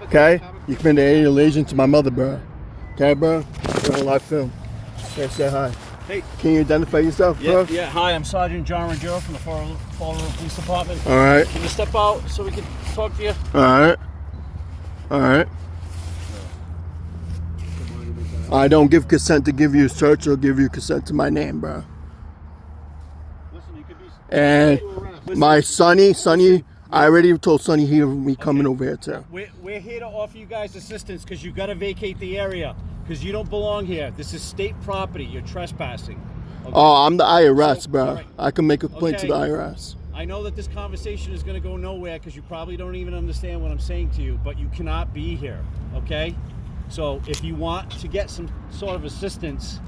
Okay? You committed alien agent to my mother, bro. Okay, bro? You're on live film. Okay, say hi. Hey. Can you identify yourself, bro? Yeah. Hi, I'm Sergeant John Ruggiero from the Fall River Police Department. All right. Can you step out so we can talk to you? All right. All right. I don't give consent to give you a search or give you consent to my name, bro. Listen, you could be. And my Sonny, I already told Sonny he'll be coming over here too. We're here to offer you guys assistance because you got to vacate the area because you don't belong here. This is state property. You're trespassing. Okay? Oh, I'm the IRS, So, bro. right. I can make a complaint to the Okay. IRS. I know that this conversation is going to go nowhere because you probably don't even understand what I'm saying to you, but you cannot be here, okay? So if you want to get some sort of assistance,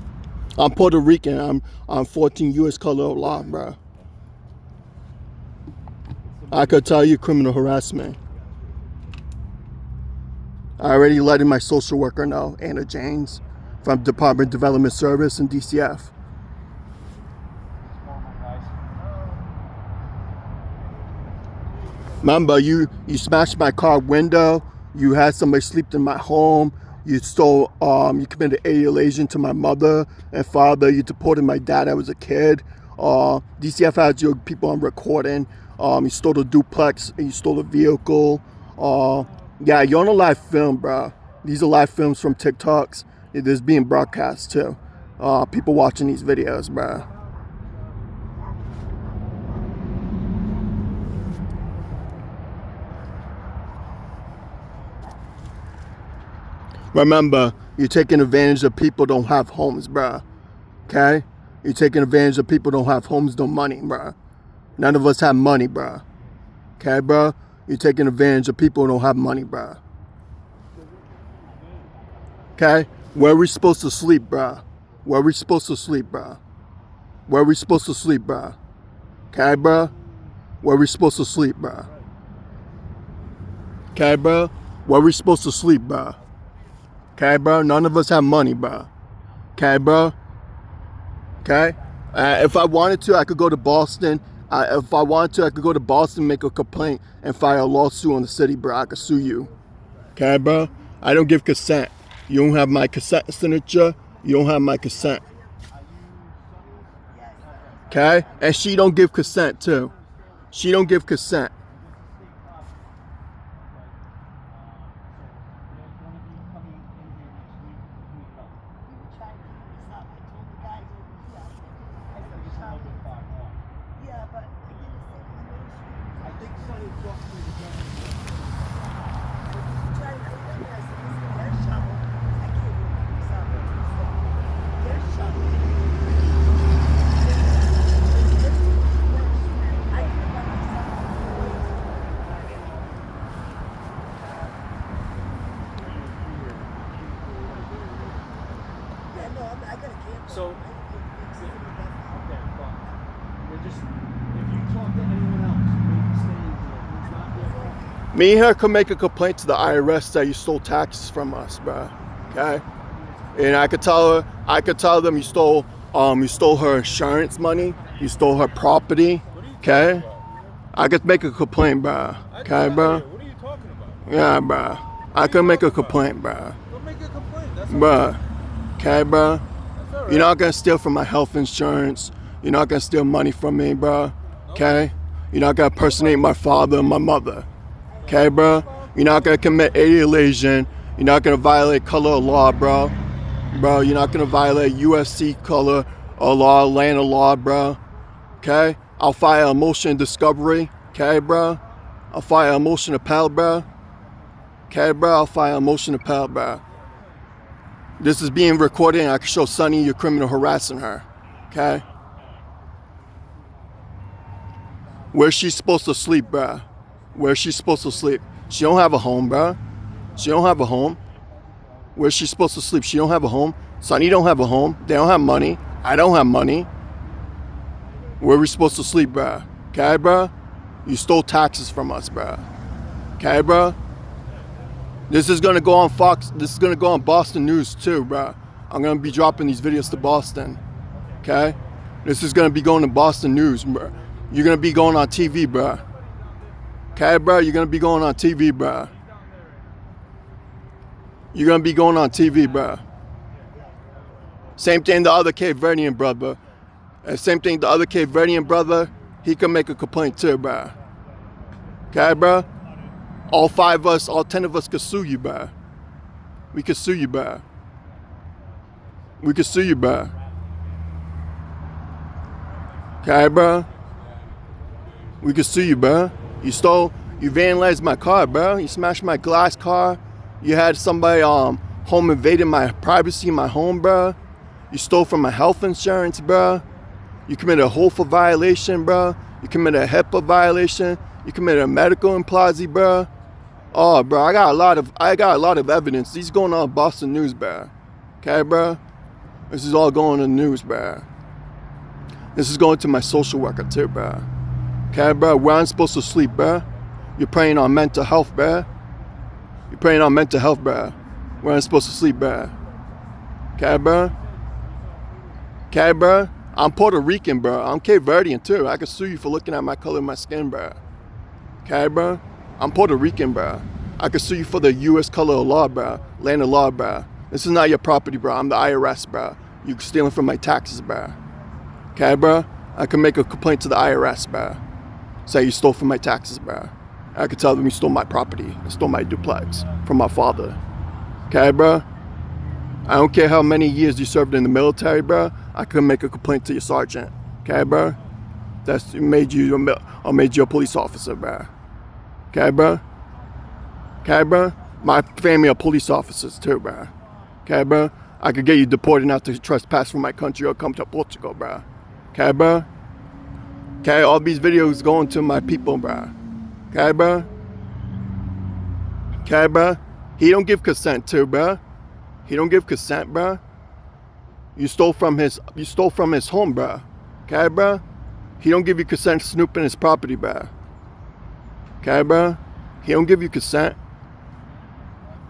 I'm Puerto Rican. I'm 14 U.S. color of law, bro. I could tell you criminal harassment. I already letting my social worker know, Anna James, from Department of Development Service and DCF. Remember, you smashed my car window. You had somebody sleep in my home. You stole, you committed alienation to my mother and father. You deported my dad. I was a kid. DCF has your people on recording. You stole the duplex. You stole the vehicle. Yeah, you're on a live film, bro. These are live films from TikToks. It is being broadcast too. People watching these videos, bro. Remember, you're taking advantage of people don't have homes, bruh. Okay? You're taking advantage of people don't have homes, no money, bruh. None of us have money, bruh. Okay, bruh? You're taking advantage of people who don't have money, bruh. Okay? Where are we supposed to sleep, bruh? Where are we supposed to sleep, bruh? Where are we supposed to sleep, bruh? Okay, bruh? Where are we supposed to sleep, bruh? Okay, bruh? Where are we supposed to sleep, bruh? Okay, bro? None of us have money, bro. Okay, bro? Okay? If I wanted to, I could go to Boston. If I wanted to, I could go to Boston, make a complaint, and file a lawsuit on the city, bro. I could sue you. Okay, bro? I don't give consent. You don't have my consent signature. You don't have my consent. Okay? And she don't give consent, too. She don't give consent. so okay, but we're just if you talk to anyone else, maybe stay in here. Who's not here? Me and her could make a complaint to the IRS that you stole taxes from us, bro. Okay? And I could tell them you stole her insurance money, you stole her property. Okay? I could make a complaint, bro. Okay, bro? What are you talking about? Yeah, bro. I could make a complaint, bro. Don't make a complaint. That's all Bro. right. Okay, bro? That's all right. You're not gonna steal from my health insurance. You're not gonna steal money from me, bro. Okay? You're not gonna impersonate my father and my mother. Okay, bro? You're not gonna commit alienation. You're not gonna violate color of law, bro. Bro, you're not gonna violate UFC color of law, land of law, bro. Okay? I'll file a motion in discovery. Okay, bro? I'll file a motion to appel, bro. Okay, bro? I'll file a motion to appel, bro. This is being recorded and I can show Sonny you're criminal harassing her. Okay? Where's she supposed to sleep, bruh? Where's she supposed to sleep? She don't have a home, bruh. She don't have a home. Where's she supposed to sleep? She don't have a home. Sonny don't have a home. They don't have money. I don't have money. Where are we supposed to sleep, bruh? Okay, bruh? You stole taxes from us, bruh. Okay, bruh? This is gonna go on Fox. This is gonna go on Boston News too, bruh. I'm gonna be dropping these videos to Boston. Okay? This is gonna be going to Boston News, bruh. You're gonna be going on TV, bruh. Okay, bruh? You're gonna be going on TV, bruh. You're gonna be going on TV, bro. Same thing the other Cape Verdean brother. And same thing the other Cape Verdean brother, he can make a complaint too, bro. Okay, bro? All 5 of us, all 10 of us could sue you, bro. We could sue you, bro. We could sue you, bro. Okay, bro? We could sue you, bro. You vandalized my car, bro. You smashed my glass car. You had somebody home invading my privacy in my home, bro. You stole from my health insurance, bro. You committed a HOFA violation, bro. You committed a HIPAA violation. You committed a medical implazi, bro. Oh, bro, I got a lot of evidence. These going on Boston News, bro. Okay, bro? This is all going on the news, bro. This is going to my social worker too, bro. Okay, bro? Where I'm supposed to sleep, bro? You're preying on mental health, bro. You're preying on mental health, bro. Where I'm supposed to sleep, bro. Okay, bro? Okay, bro? I'm Puerto Rican, bro. I'm Cape Verdean too. I could sue you for looking at my color of my skin, bro. Okay, bro? I'm Puerto Rican, bro. I could sue you for the U.S. color of law, bro. Land of law, bro. This is not your property, bro. I'm the IRS, bro. You stealing from my taxes, bro. Okay, bro? I can make a complaint to the IRS, bro. Say you stole from my taxes, bro. I could tell them you stole my property. You stole my duplex from my father. Okay, bro? I don't care how many years you served in the military, bro. I could make a complaint to your sergeant. Okay, bro? That's made you a police officer, bro. Okay, bro? Okay, bro? My family are police officers too, bro. Okay, bro? I could get you deported not to trespass from my country or come to Portugal, bro. Okay, bro? Okay, all these videos going to my people, bro. Okay, bro? Okay, bro? He don't give consent too, bro. He don't give consent, bro. You stole from his home, bro. Okay, bro? He don't give you consent snooping his property, bro. Okay, bro? He don't give you consent.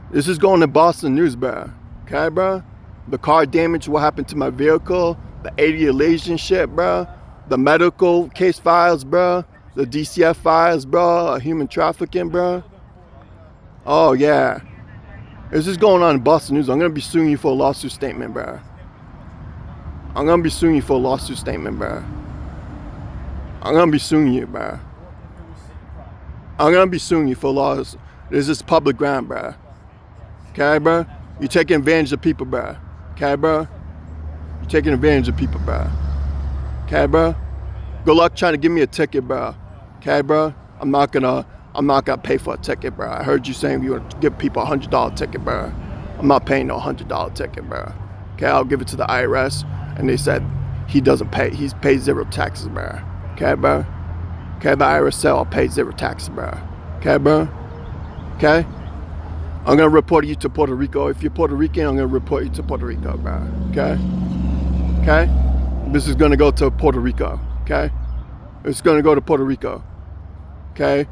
This is going to Boston News, bro. Okay, bro? The car damage, what happened to my vehicle, the 80 Malaysian shit, bro. The medical case files, bro. The DCF files, bro. Human trafficking, bro. Oh, yeah. This is going on in Boston News. I'm going to be suing you for a lawsuit statement, bro. I'm going to be suing you for a lawsuit statement, bro. I'm going to be suing you, bro. I'm going to be suing you for laws. This is public ground, bro. Okay, bro? You're taking advantage of people, bro. Okay, bro? You're taking advantage of people, bro. Okay, bro? Good luck trying to give me a ticket, bro. Okay, bro? I'm not gonna pay for a ticket, bro. I heard you saying you would give people $100 ticket, bro. I'm not paying no $100 ticket, bro. Okay, I'll give it to the IRS, and they said he doesn't pay. He's paid zero taxes, bro. Okay, bro? Okay, the IRS said I'll pay zero taxes, bro. Okay, bro? Okay? I'm gonna report you to Puerto Rico. If you're Puerto Rican, I'm gonna report you to Puerto Rico, bro. Okay? Okay? This is gonna go to Puerto Rico. Okay? It's gonna go to Puerto Rico. Okay?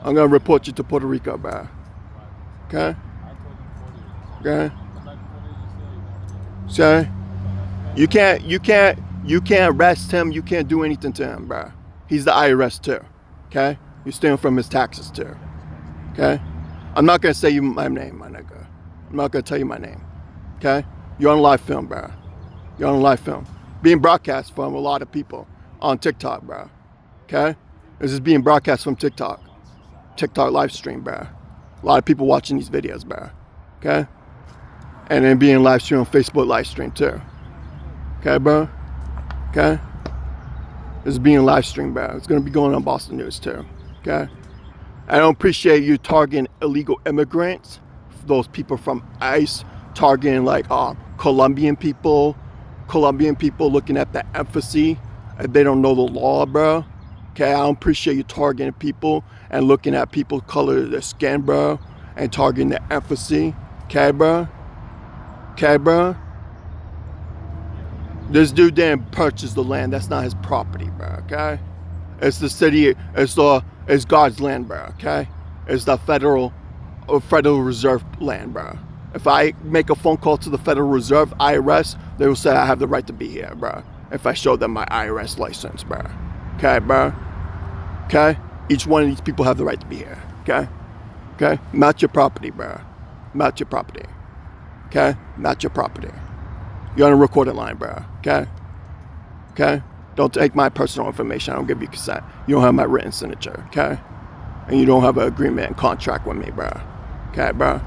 I'm gonna report you to Puerto Rico, bro. Okay? Okay? So, you can't arrest him. You can't do anything to him, bro. He's the IRS too. Okay? You're stealing from his taxes too. Okay? I'm not gonna say you my name, my nigga. I'm not gonna tell you my name. Okay? You're on live film, bro. You're on live film. Being broadcast from a lot of people on TikTok, bro. Okay? This is being broadcast from TikTok. TikTok live stream, bro. A lot of people watching these videos, bro. Okay? And then being live streamed on Facebook live stream too. Okay, bro? Okay? This is being live streamed, bro. It's gonna be going on Boston News too. Okay? I don't appreciate you targeting illegal immigrants, those people from ICE, targeting like Colombian people looking at the embassy. They don't know the law, bro. Okay, I don't appreciate you targeting people and looking at people's color of their skin, bro, and targeting the embassy. Okay, bro? Okay, bro? This dude didn't purchase the land. That's not his property, bro, okay? It's the city, it's God's land, bro, okay? It's the Federal Reserve land, bro. If I make a phone call to the Federal Reserve, IRS, they will say I have the right to be here, bro. If I show them my IRS license, bro. Okay, bro? Okay? Each one of these people have the right to be here, okay? Okay? Not your property, bro. Not your property. Okay? Not your property. You're on a recorded line, bro. Okay? Okay? Don't take my personal information. I don't give you consent. You don't have my written signature. Okay? And you don't have an agreement and contract with me, bro. Okay, bro?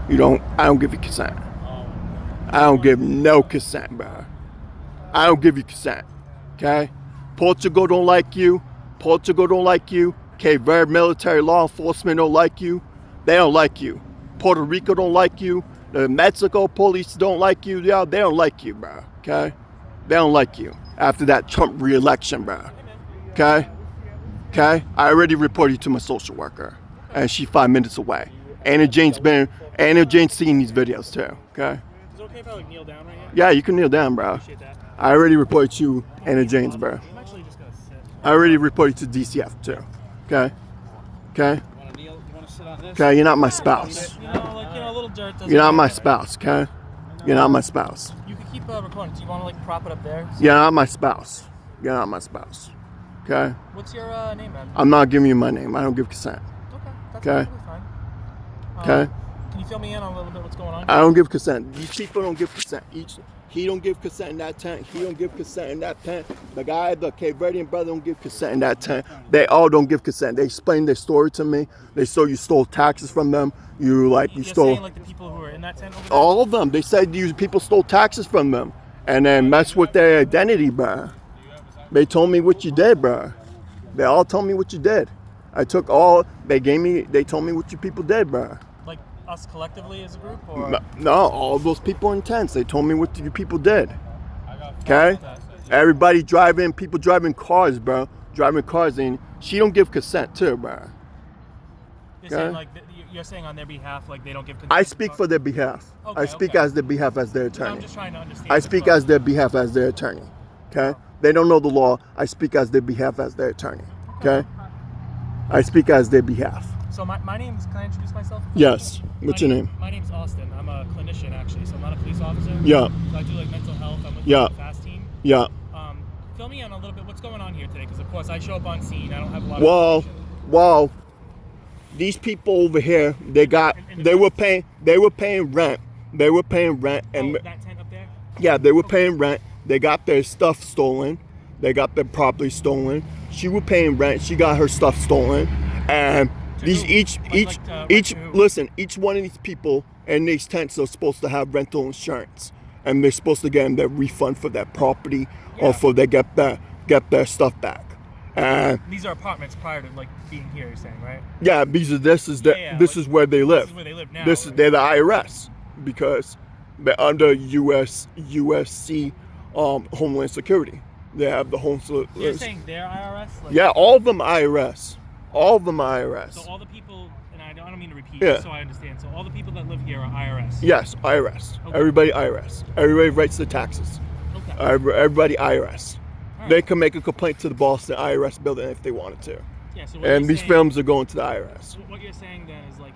I don't give you consent. I don't give no consent, bro. I don't give you consent. Okay? Portugal don't like you. Portugal don't like you. Cape Verde military law enforcement don't like you. They don't like you. Puerto Rico don't like you. The Mexico police don't like you. Yeah, they don't like you, bro. Okay? They don't like you. After that Trump re-election, bro. Okay? Okay? I already reported you to my social worker. And she's 5 minutes away. Anna Jane's seen these videos too. Okay? Is it okay if I like kneel down right here? Yeah, you can kneel down, bro. Appreciate that. I already reported you Anna Jane's, bro. I'm actually just gonna sit. I already reported to DCF too. Okay? Okay? You want to kneel? You want to sit on this? Okay, you're not my spouse. You know, like, a little dirt doesn't You're not my matter. spouse, okay? You're not my spouse. You can keep recording. Do you want to like prop it up there? You're not my spouse. You're not my spouse. Okay? What's your name, man? I'm not giving you my name. I don't give consent. Okay, that's Okay. perfectly fine. Okay? Can you fill me in on a little bit what's going on? I don't give consent. These people don't give consent. He don't give consent in that tent. He don't give consent in that tent. The guy, the Cape Verdean brother, don't give consent in that tent. They all don't give consent. They explained their story to me. They saw you stole taxes from them. You You're stole saying like the people who are in that tent over there? all of them. They said you people stole taxes from them and then messed with their identity, bruh. They told me what you did, bruh. They all told me what you did. They told me what you people did, bruh. Like us collectively as a group, or No, all those people in tents. They told me what you people did. Okay? Everybody people driving cars, bro. Driving cars, and she don't give consent too, bro. you're saying okay. like you're saying on their behalf, like they don't give consent. I speak for their behalf. Okay, I speak okay. as their behalf as their I'm attorney. just trying to understand. I the speak flow. as their behalf as their attorney. Okay? They don't know the law. I speak as their behalf as their attorney. Okay? I speak as their behalf. So my name's. Can I introduce myself? Yes. What's your name? My name's Austin. I'm a clinician actually, so I'm not a police officer. Yeah. So I do like mental health. I'm with Yeah. the FAST team. Yeah. Fill me in a little bit. What's going on here today? Because of course I show up on scene. I don't have a lot Well, of information. well, these people over here, they were paying rent. They were paying rent and that tent up there. yeah, they were paying rent. They got their stuff stolen. They got their property stolen. She was paying rent. She got her stuff stolen. And these who? each Rent to who? listen, each one of these people in these tents are supposed to have rental insurance. And they're supposed to get their refund for their property Yeah. or for they get their stuff back. And These are apartments prior to like being here. You're saying, right? yeah, this is Yeah, is where they live. This is where they live now. This is right? they're the IRS because they're under USC Homeland Security. They have the home. You're saying they're IRS? Like, Yeah, all of them IRS. All of them IRS. So all the people, and I don't mean to repeat, Yeah. just so I understand. So all the people that live here are IRS. Yes, IRS. Okay. Everybody IRS. Everybody writes the taxes. Okay. Everybody IRS. All They right. can make a complaint to the Boston IRS building if they wanted to. Yeah. So what And you're these saying- films are going to the IRS. What you're saying then is like,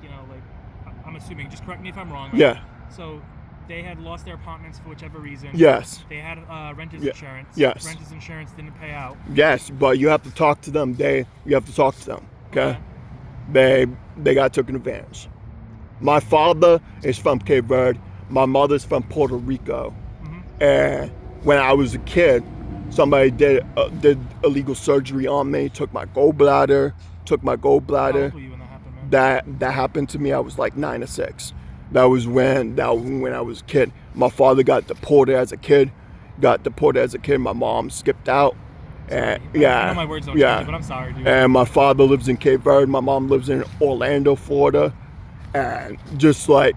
I'm assuming. Just correct me if I'm wrong. Right? Yeah. So they had lost their apartments for whichever reason. Yes. They had renter's Yeah. insurance. Yes. Renter's insurance didn't pay out. Yes, but you have to talk to them. You have to talk to them. Okay? They got taken advantage. My father is from Cape Verde. My mother's from Puerto Rico. Mm-hmm. And when I was a kid, somebody did illegal surgery on me. Took my gallbladder. How old were you when that happened, man? That happened to me. I was like 9 or 6. That was when I was a kid. My father got deported as a kid. My mom skipped out. And I know my words don't change, but I'm sorry, dude. And my father lives in Cape Verde. My mom lives in Orlando, Florida. And just like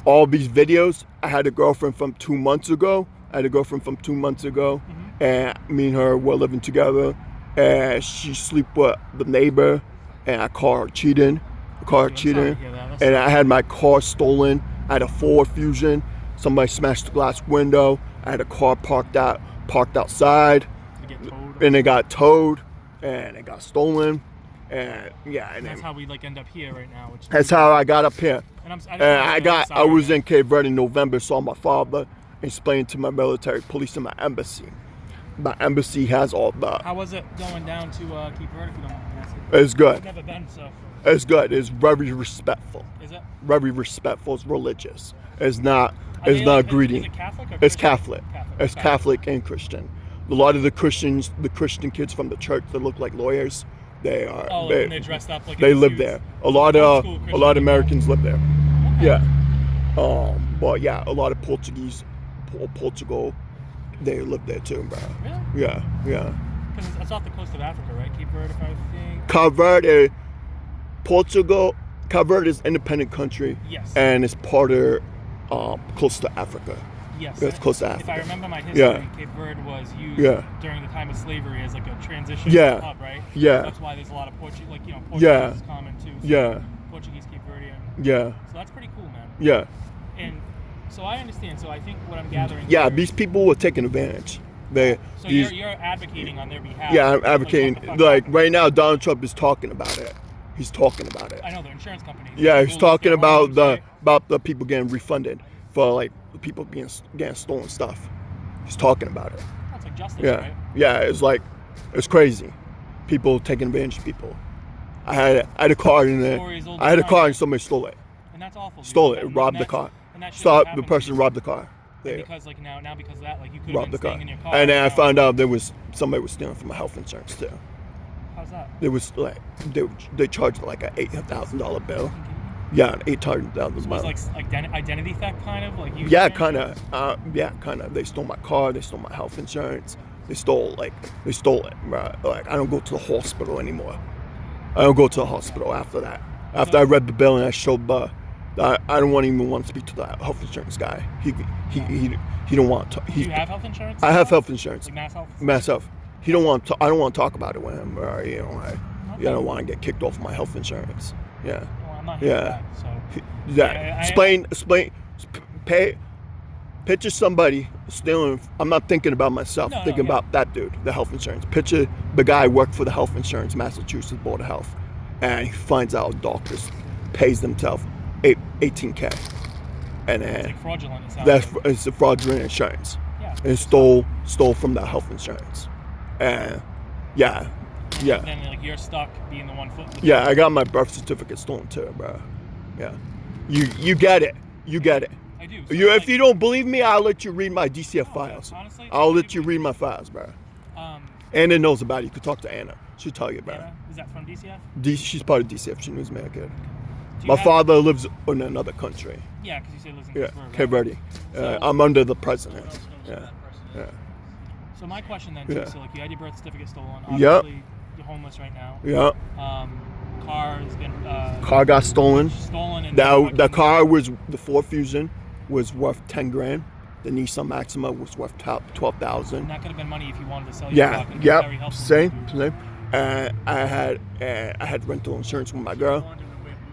all these videos, I had a girlfriend from 2 months ago. Mm-hmm. And me and her were living together. And she sleep with the neighbor. And I caught her cheating. I'm sorry to hear that. That's And I had my car stolen. I had a Ford Fusion. Somebody smashed the glass window. I had a car parked outside. to get towed. And it got towed. And it got stolen. And yeah, and That's how we like end up here right now. Which that's how I got up here. And I'm And sorry, I was man. in Cape Verde in November, saw my father, explained to my military police in my embassy. My embassy has all the. How was it going down to Cape Verde? If you don't mind me asking. It's good. I've never been, so. It's good. It's very respectful. Is it? Very respectful. It's religious. It's not. Are It's they, not like, greedy. Is it Catholic or It's Christian? Catholic. It's Okay. Catholic and Christian. A lot of the Christian kids from the church that look like lawyers, they are. Oh, they, and they're dressed up like. they in live suits. there. A lot Old of school a Christian lot of people. Americans live there. Okay. Yeah. But yeah, a lot of Portuguese, Portugal, they live there too, bro. Really? Yeah, yeah. Because it's off the coast of Africa, right? Cape Verde, if I think. Cape Verde, Portugal. Cape Verde is an independent country, Yes. and it's part of close to Africa. Yes. It's close to If I Africa. remember my history, Yeah. Cape Verde was used Yeah. during the time of slavery as like a transition Yeah. hub, right? Yeah. So that's why there's a lot of Portuguese, like, Portuguese Yeah. is common too. So Yeah, Portuguese, Cape Verdean. yeah, So that's pretty cool, man. yeah. And so I understand. So I think what I'm gathering. Yeah, here- these people were taking advantage. They, So these, you're advocating on their behalf. yeah, I'm like, advocating. what the fuck Like happened? right now, Donald Trump is talking about it. He's talking about it. I know the insurance companies. Yeah, They he's will talking lose their about homes, the right? about the people getting refunded for like people getting stolen stuff. He's talking about it. That's like justice, Yeah, right? yeah. It's like it's crazy. People taking advantage of people. I had a car in there. Stories old I had a as car time. and somebody stole it. And that's awful. dude. Stole it. And Robbed the that's- car. and that shouldn't So the happen to person you. robbed the car. And There. because like now because of that, like you could have Robbed been the car. staying in your car. And then I now. found out there was somebody was stealing from my health insurance too. How's that? There was like they charged like an $8,000 bill. Yeah, an $800,000 So it bill. was like identity theft, kind of like you. Yeah, kind of. Yeah, kind of. They stole my car. They stole my health insurance. They stole it. Right? Like I don't go to the hospital anymore. I don't go to the hospital after that. After I read the bill and I showed I don't even want to speak to the health insurance guy. He don't want to. Do you have health insurance? I have health insurance. Like Mass Health. Myself. He don't want to. I don't want to talk about it with him. Or I don't want to get kicked off my health insurance. Yeah. Well, I'm not here Yeah. for that, so. Yeah. Explain. Picture somebody stealing. I'm not thinking about myself. No, Thinking yeah. about that dude, the health insurance. Picture the guy worked for the health insurance, Massachusetts Board of Health, and he finds out doctors pays themselves $18K, and then Like fraudulent. It sounds that's like. it's a fraudulent insurance. Yeah. And stole from the health insurance, and yeah. Then like you're stuck being the one foot. in the Yeah, door. I got my birth certificate stolen too, bro. Yeah, you get it. You get it. I do. So, If you don't believe me, I'll let you read my DCF files. honestly, I'll I let do you believe read my files, bro. Um, Anna knows about it. You could talk to Anna. She'll tell you about Anna, is that from DCF? it. She's part of DCF. She knows me a kid. Do you My have- father lives in another country. Yeah, because you say he lives in Yeah, Pittsburgh. Cape right? Verde. So- I'm under the president. Yeah, yeah, So my question then, too, Yeah. so like you had your birth certificate stolen. Yep. Obviously, you're homeless right now. yeah. Car has been Car got stolen. stolen. And The car was the Ford Fusion was worth 10 grand. The Nissan Maxima was worth 12,000. And that could have been money if you wanted to sell your Yeah, car. Could have been very yep, helpful same, to you. same. And I had rental insurance with my girl. On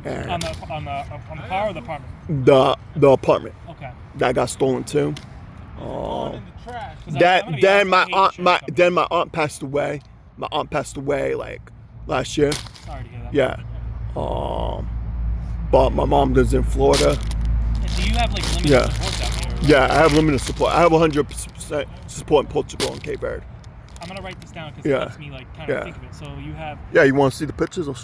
And the car or the apartment? the apartment Okay. that got stolen too. Throwing in the trash. 'Cause I'm gonna be Then honest, my I hate aunt insurance companies. my aunt passed away. My aunt passed away like last year. Sorry to hear that. Yeah. But my mom lives in Florida. And do you have like limited Yeah. support down here? Yeah, I have limited support. I have 100% support in Portugal and Cape Verde. I'm gonna write this down because Yeah. it helps me like kind Yeah. of think of it. So you have Yeah, you want to see the pictures? I'll show you.